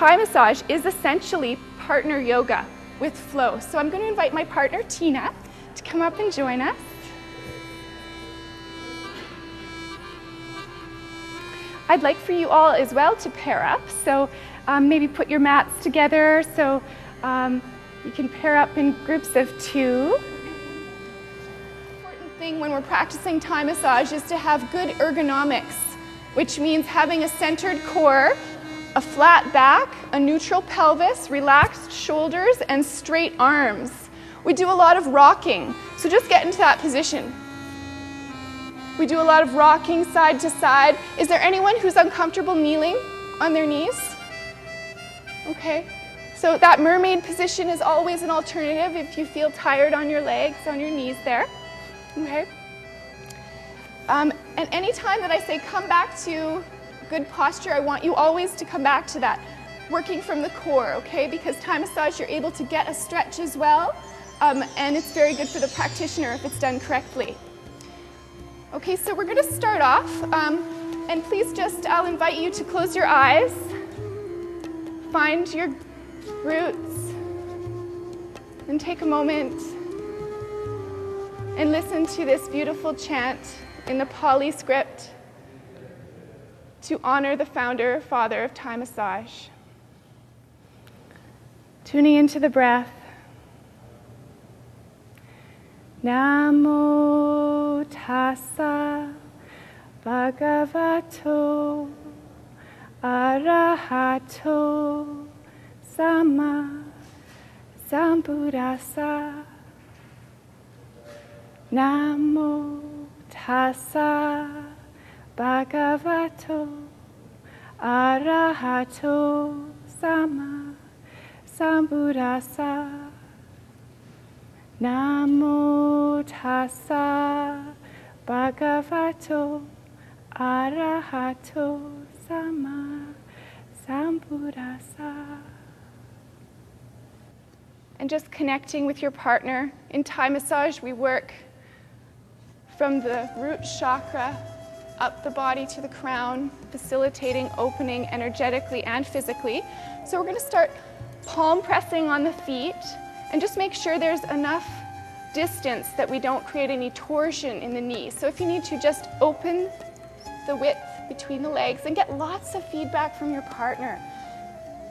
Thai massage is essentially partner yoga with flow. So I'm going to invite my partner, Tina, to come up and join us. I'd like for you all as well to pair up. So maybe put your mats together so you can pair up in groups of 2. Important thing when we're practicing Thai massage is to have good ergonomics, which means having a centered core, a flat back, a neutral pelvis, relaxed shoulders, and straight arms. We do a lot of rocking, so just get into that position. We do a lot of rocking side to side. Is there anyone who's uncomfortable kneeling on their knees? Okay, so that mermaid position is always an alternative if you feel tired on your legs, on your knees there. Okay. And any time that I say come back to good posture, I want you always to come back to that, working from the core, okay? Because Thai massage, you're able to get a stretch as well, and it's very good for the practitioner if it's done correctly. Okay, so we're going to start off, and please just, I'll invite you to close your eyes, find your roots, and take a moment and listen to this beautiful chant in the Pali script to honor the founder, father of Thai massage. Tuning into the breath. Namo tassa bhagavato arahato sama sambuddhassa. Namo tassa bhagavato arahato sama sambuddhassa. Namo tassa bhagavato arahato sama sambuddhassa. And just connecting with your partner. In Thai massage, we work from the root chakra up the body to the crown, facilitating opening energetically and physically. So we're going to start palm pressing on the feet, and just make sure there's enough distance that we don't create any torsion in the knees. So if you need to, just open the width between the legs and get lots of feedback from your partner.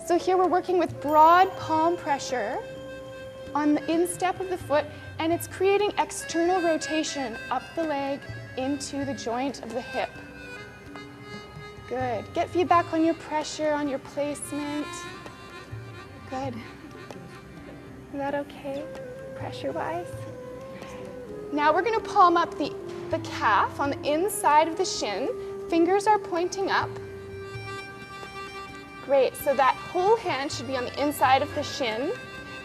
So here we're working with broad palm pressure on the instep of the foot, and it's creating external rotation up the leg into the joint of the hip. Good. Get feedback on your pressure, on your placement. Good. Is that okay, pressure-wise? Now we're going to palm up the calf on the inside of the shin. Fingers are pointing up. Great. So that whole hand should be on the inside of the shin.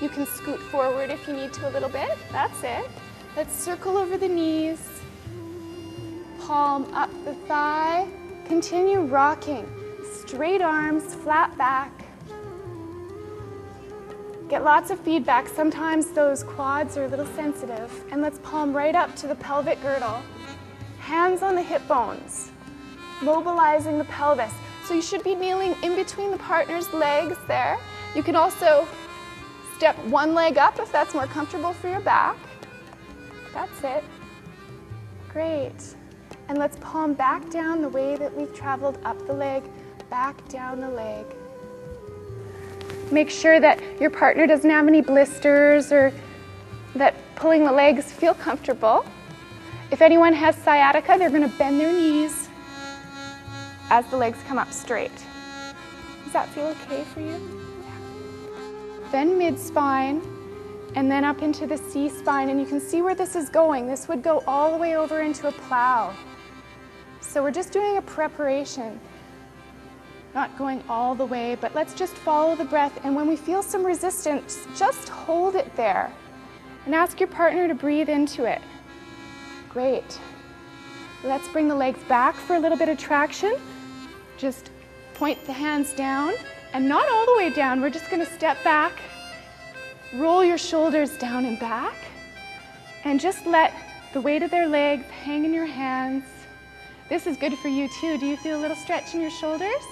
You can scoot forward if you need to a little bit. That's it. Let's circle over the knees. Palm up the thigh. Continue rocking. Straight arms, flat back. Get lots of feedback. Sometimes those quads are a little sensitive. And let's palm right up to the pelvic girdle. Hands on the hip bones. Mobilizing the pelvis. So you should be kneeling in between the partner's legs there. You can also step one leg up if that's more comfortable for your back. That's it. Great. And let's palm back down the way that we've traveled up the leg, back down the leg. Make sure that your partner doesn't have any blisters or that pulling the legs feel comfortable. If anyone has sciatica, they're going to bend their knees as the legs come up straight. Does that feel okay for you? Then mid-spine, and then up into the C-spine, and you can see where this is going. This would go all the way over into a plow. So we're just doing a preparation, not going all the way, but let's just follow the breath, and when we feel some resistance, just hold it there, and ask your partner to breathe into it. Great. Let's bring the legs back for a little bit of traction. Just point the hands down. And not all the way down, we're just going to step back, roll your shoulders down and back, and just let the weight of their legs hang in your hands. This is good for you too. Do you feel a little stretch in your shoulders?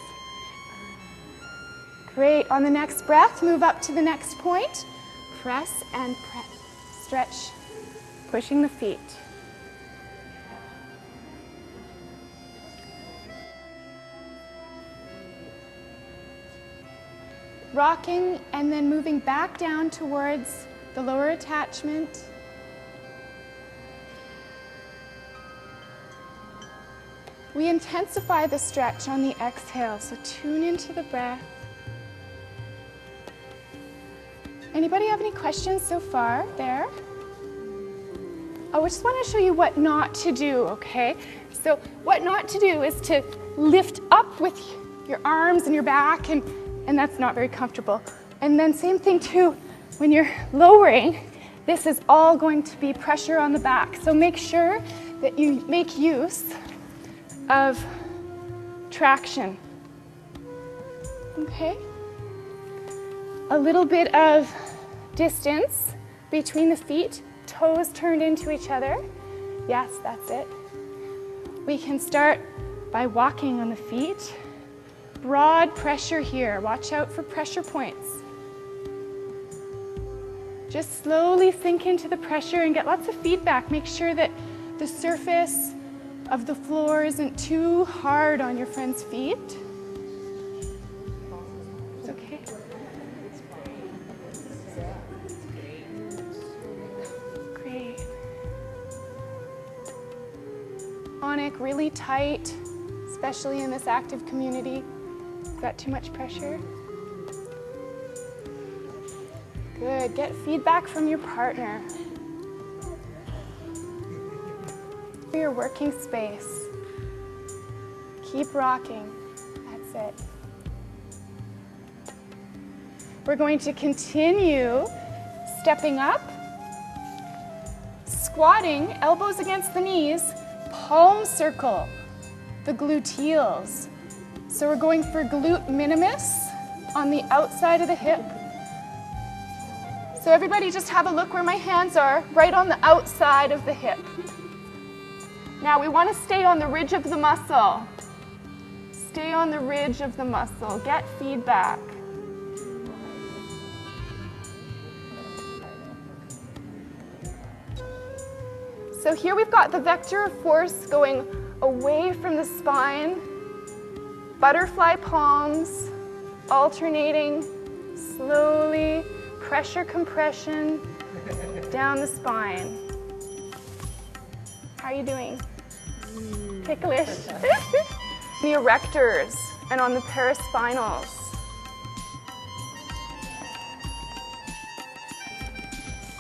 Great. On the next breath, move up to the next point. Press and press. Stretch, pushing the feet. Rocking and then moving back down towards the lower attachment. We intensify the stretch on the exhale, so tune into the breath. Anybody have any questions so far there? I just want to show you what not to do, okay? So what not to do is to lift up with your arms and your back, and that's not very comfortable. And then same thing too, when you're lowering, this is all going to be pressure on the back. So make sure that you make use of traction, okay? A little bit of distance between the feet, toes turned into each other. Yes, that's it. We can start by walking on the feet. Broad pressure here. Watch out for pressure points. Just slowly sink into the pressure and get lots of feedback. Make sure that the surface of the floor isn't too hard on your friend's feet. It's okay. Great. Tonic, really tight, especially in this active community. Is that too much pressure? Good. Get feedback from your partner. Your working space. Keep rocking. That's it. We're going to continue stepping up, squatting, elbows against the knees, palm circle the gluteals. So we're going for glute minimus on the outside of the hip. So everybody just have a look where my hands are, right on the outside of the hip. Now we want to stay on the ridge of the muscle. Stay on the ridge of the muscle. Get feedback. So here we've got the vector of force going away from the spine. Butterfly palms, alternating slowly, pressure compression down the spine. How are you doing? Ticklish. The erectors and on the paraspinals.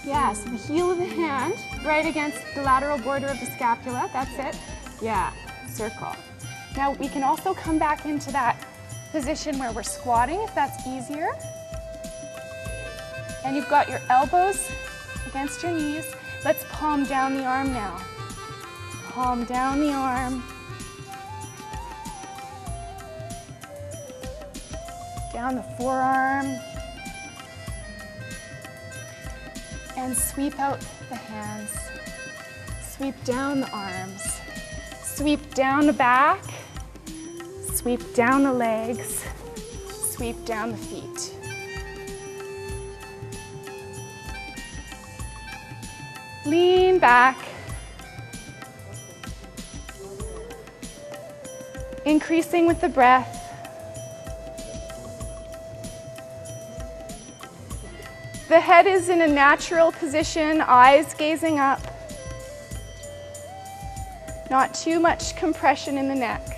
Yeah, so the heel of the hand right against the lateral border of the scapula. That's it. Yeah, circle. Now we can also come back into that position where we're squatting if that's easier. And you've got your elbows against your knees. Let's palm down the arm now. Palm down the arm. Down the forearm. And sweep out the hands. Sweep down the arms. Sweep down the back. Sweep down the legs. Sweep down the feet. Lean back. Increasing with the breath. The head is in a natural position, eyes gazing up. Not too much compression in the neck.